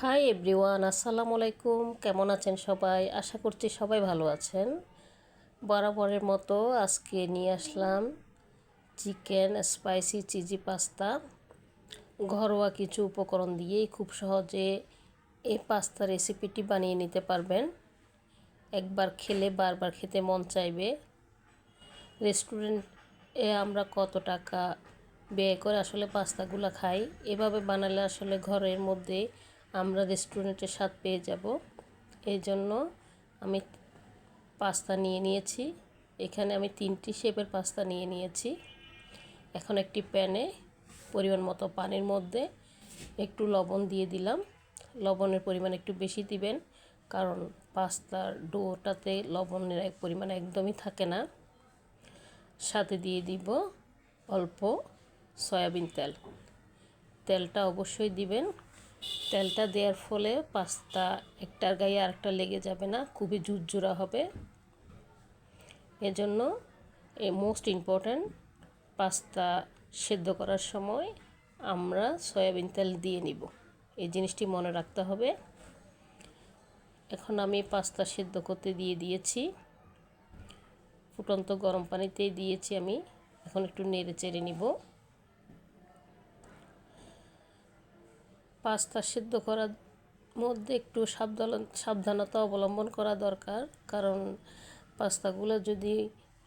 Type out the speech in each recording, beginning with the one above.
Hi everyone, আসসালামু আলাইকুম। কেমন আছেন সবাই? আশা করছি সবাই ভালো আছেন। বরাবরের মতো আজকে নিয়ে আসলাম চিকেন স্পাইসি চিজি পাস্তা। ঘরোয়া কিছু উপকরণ দিয়েই খুব সহজে এই পাস্তা রেসিপিটি বানিয়ে নিতে পারবেন। একবার খেলে বারবার খেতে মন চাইবে। রেস্টুরেন্টে আমরা কত টাকা ব্যয় করে আসলে পাস্তাগুলো খাই, এভাবে বানালে আসলে ঘরের মধ্যে আমরা রেস্টুরেন্টের স্বাদ পেয়ে যাব। এই জন্য আমি পাস্তা নিয়ে নিয়েছি। এখানে আমি 3টি শেপের পাস্তা নিয়ে নিয়েছি। এখন একটি প্যানে পরিমাণ মতো পানির মধ্যে একটু লবণ দিয়ে দিলাম। লবণের পরিমাণ একটু বেশি দিবেন, কারণ পাস্তার ডোটাতে লবণের পরিমাণ একদমই থাকে না। সাথে দিয়ে দিব অল্প সয়াবিন তেল। তেলটা অবশ্যই দিবেন। তেলটা দেওয়ার ফলে পাস্তা একটার গায়ে আরেকটা লেগে যাবে না, খুবই ঝুরঝুরা হবে। এজন্য মোস্ট ইম্পর্ট্যান্ট, পাস্তা সেদ্ধ করার সময় আমরা সয়াবিন তেল দিয়ে নিব, এই জিনিসটি মনে রাখতে হবে। এখন আমি পাস্তা সেদ্ধ করতে দিয়ে দিয়েছি। ফুটন্ত গরম পানিতেই দিয়েছি আমি। এখন একটু নেড়ে চেড়ে নিব। পাস্তা সেদ্ধ করার মধ্যে একটু সাবধানতা অবলম্বন করা দরকার, কারণ পাস্তাগুলো যদি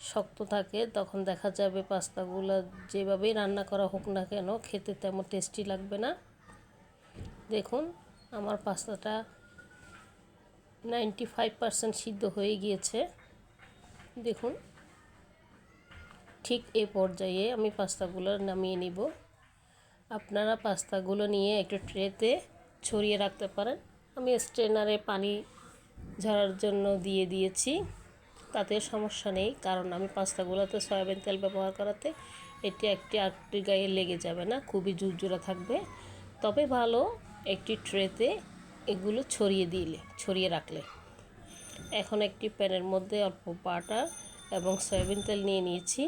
শক্ত থাকে তখন দেখা যাবে পাস্তাগুলো যেভাবেই রান্না করা হোক না কেন খেতে তেমন টেস্টি লাগবে না। দেখুন, আমার পাস্তাটা 95% সিদ্ধ হয়ে গিয়েছে। দেখুন, ঠিক এই পর্যায়ে আমি পাস্তাগুলো নামিয়ে নিব। আপনারা পাস্তাগুলো নিয়ে একটু ট্রেতে ছড়িয়ে রাখতে পারেন। আমি স্ট্রেনারে পানি ঝরার জন্য দিয়ে দিয়েছি, তাতে সমস্যা নেই, কারণ আমি পাস্তাগুলোতে সয়াবিন তেল ব্যবহার করাতে এটি একটি গায়ে লেগে যাবে না, খুবই ঝুরঝুরা থাকবে। তবে ভালো একটি ট্রেতে এগুলো ছড়িয়ে রাখলে। এখন একটি প্যানের মধ্যে অল্প বাটার এবং সয়াবিন তেল নিয়ে নিয়েছি।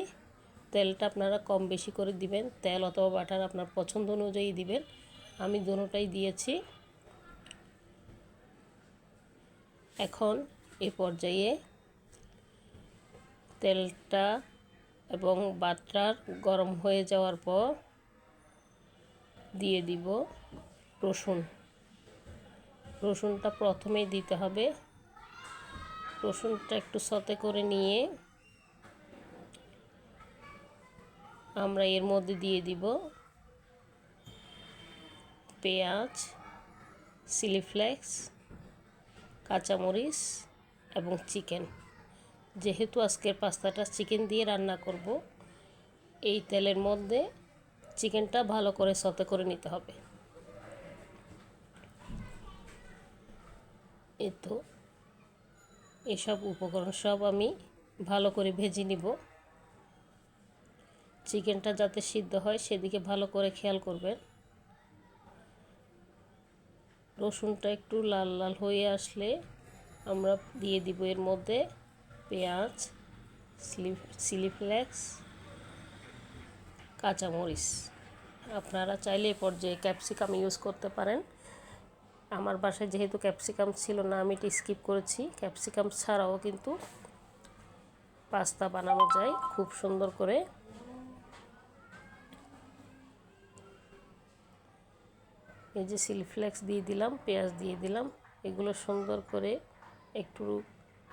তেলটা আপনারা কম বেশি করে দিবেন, তেল অথবা বাটার আপনার পছন্দ অনুযায়ী দিবেন। আমি দুটোটাই দিয়েছি। এখন এই পর্যায়ে তেলটা এবং বাটার গরম হয়ে যাওয়ার পর দিয়ে দিব রসুনটা প্রথমেই দিতে হবে। রসুনটা একটু সতে করে নিয়ে আমরা এর মধ্যে দিয়ে দিব পেঁয়াজ, চিলি ফ্লেক্স, কাঁচামরিচ এবং চিকেন। যেহেতু আজকের পাস্তাটা চিকেন দিয়ে রান্না করব, এই তেলের মধ্যে চিকেনটা ভালো করে সতে করে নিতে হবে। এই তো এসব উপকরণ সব আমি ভালো করে ভেজে নিব। চিকেনটা যাতে সিদ্ধ হয় সেদিকে ভালো করে খেয়াল করবেন। রসুনটা একটু লাল লাল হয়ে আসলে আমরা দিয়ে দিব এর মধ্যে পেঁয়াজ, চিলি ফ্লেক্স, কাঁচামরিচ। আপনারা চাইলে এই পর্যায়ে ক্যাপসিকাম ইউজ করতে পারেন। আমার বাসায় যেহেতু ক্যাপসিকাম ছিল না, আমি এটা স্কিপ করেছি। ক্যাপসিকাম ছাড়াও কিন্তু পাস্তা বানানো যায় খুব সুন্দর করে। এই যে চিলি ফ্লেক্স দিয়ে দিলাম, পেঁয়াজ দিয়ে দিলাম, এগুলো সুন্দর করে একটু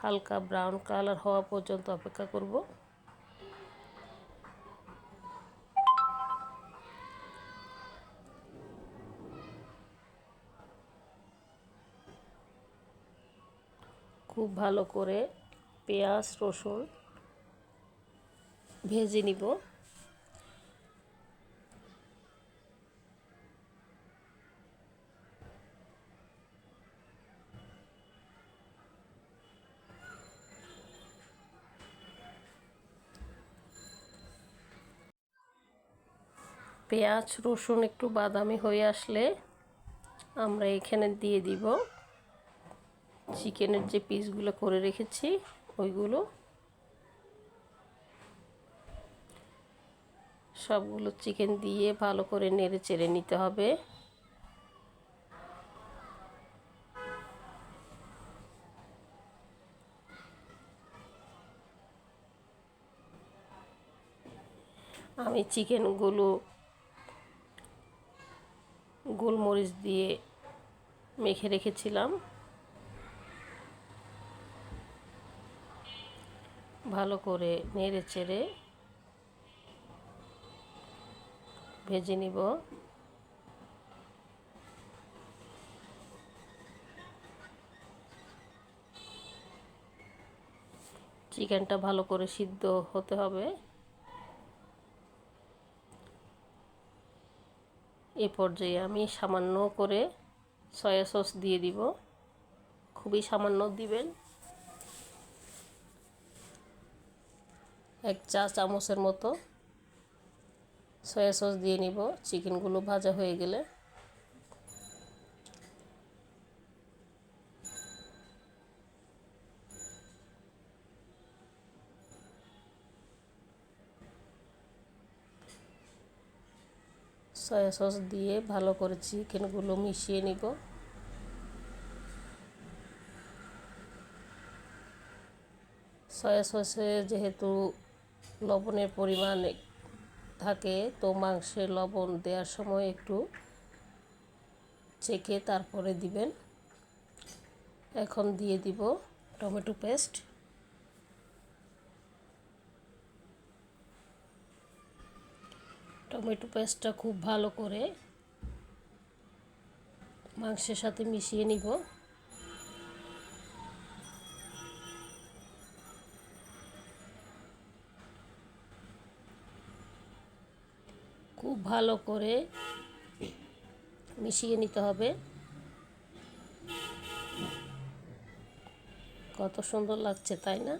হালকা ব্রাউন কালার হওয়া পর্যন্ত অপেক্ষা করব। খুব ভালো করে পেঁয়াজ রসুন ভেজে নিব। পেঁয়াজ রসুন একটু বাদামি হয়ে আসলে আমরা এখানে দিয়ে দিব চিকেনের যে পিসগুলো করে রেখেছি ওইগুলো। সবগুলো চিকেন দিয়ে ভালো করে নেড়ে চেড়ে নিতে হবে। আমি চিকেনগুলো গোলমরিচ দিয়ে মেখে রেখেছিলাম। ভালো করে নেড়ে চেড়ে ভেজে নিব। চিকেনটা ভালো করে সিদ্ধ হতে হবে। এ পর্যায়ে আমি সামান্য করে সয়া সস দিয়ে দিব, খুবই সামান্য দিবেন। 1 চা চামচের মতো সয়া সস দিয়ে নিব চিকেনগুলো ভাজা হয়ে গেলে। সয়া সস দিয়ে ভালো করে চিকেনগুলো মিশিয়ে নিব। সয়া সসে যেহেতু লবণের পরিমাণ থাকে, তো মাংসে লবণ দেওয়ার সময় একটু চেখে তারপরে দিবেন। এখন দিয়ে দিব টমেটো পেস্ট। টমেটো পেস্টটা খুব ভালো করে মাংসের সাথে মিশিয়ে নিব। খুব ভালো করে মিশিয়ে নিতে হবে। কত সুন্দর লাগছে, তাই না?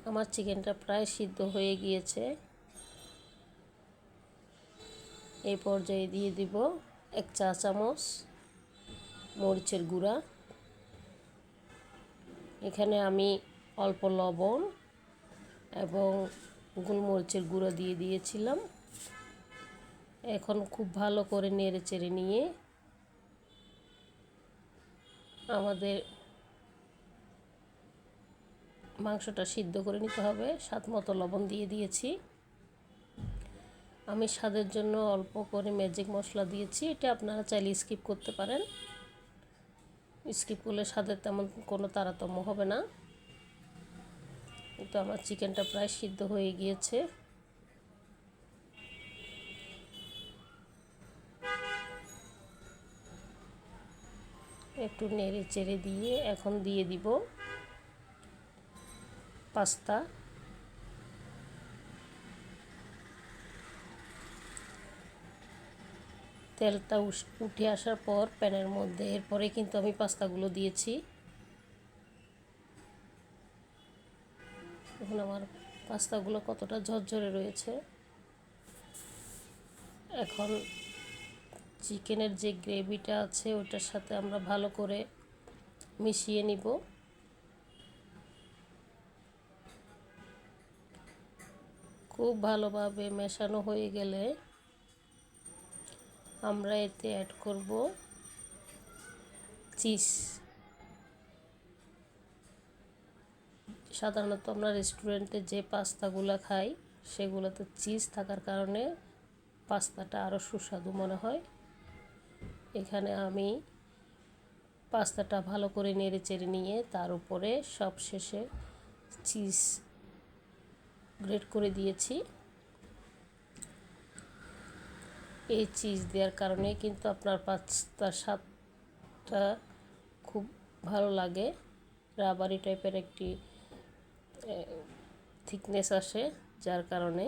আমার চিকেনটা প্রায় সিদ্ধ হয়ে গিয়েছে। এই পর্যায়ে দিয়ে দিব 1 চা চামচ মরিচের গুঁড়া। এখানে আমি অল্প লবণ এবং গোলমরিচের গুঁড়ো দিয়ে দিয়েছিলাম। এখন খুব ভালো করে নেড়ে চেড়ে নিয়ে আমাদের মাংসটা সিদ্ধ করে নিতে হবে। স্বাদ মতো লবণ দিয়ে দিয়েছি। আমি স্বাদের জন্য অল্প করে ম্যাজিক মশলা দিয়েছি, এটা আপনারা চাইলে স্কিপ করতে পারেন। স্কিপ করলে স্বাদের তেমন কোনো তারতম্য হবে না। কিন্তু আমার চিকেনটা প্রায় সিদ্ধ হয়ে গিয়েছে। একটু নেড়ে চেড়ে দিয়ে এখন দিয়ে দিব পাস্তা। তেলটা উঠে আসার পর প্যানের মধ্যে এরপরে কিন্তু আমি পাস্তাগুলো দিয়েছি। এখন আমার পাস্তাগুলো কতটা ঝরঝরে রয়েছে। এখন চিকেনের যে গ্রেভিটা আছে ওটার সাথে আমরা ভালো করে মিশিয়ে নিব। খুব ভালোভাবে মেশানো হয়ে গেলে আমরা এতে অ্যাড করব চিজ। সাধারণত আমরা রেস্টুরেন্টে যে পাস্তাগুলো খাই সেগুলোতে চিজ থাকার কারণে পাস্তাটা আরও সুস্বাদু মনে হয়। এখানে আমি পাস্তাটা ভালো করে নেড়ে চেড়ে নিয়ে তার উপরে সবশেষে চিজ গ্রেট করে দিয়েছি। এই চিজ দেওয়ার কারণে কিন্তু আপনার পাস্তার স্বাদটা খুব ভালো লাগে। রাবারি টাইপের একটি থিকনেস আসে, যার কারণে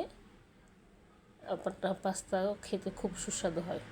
আপনার পাস্তা খেতে খুব সুস্বাদু হয়।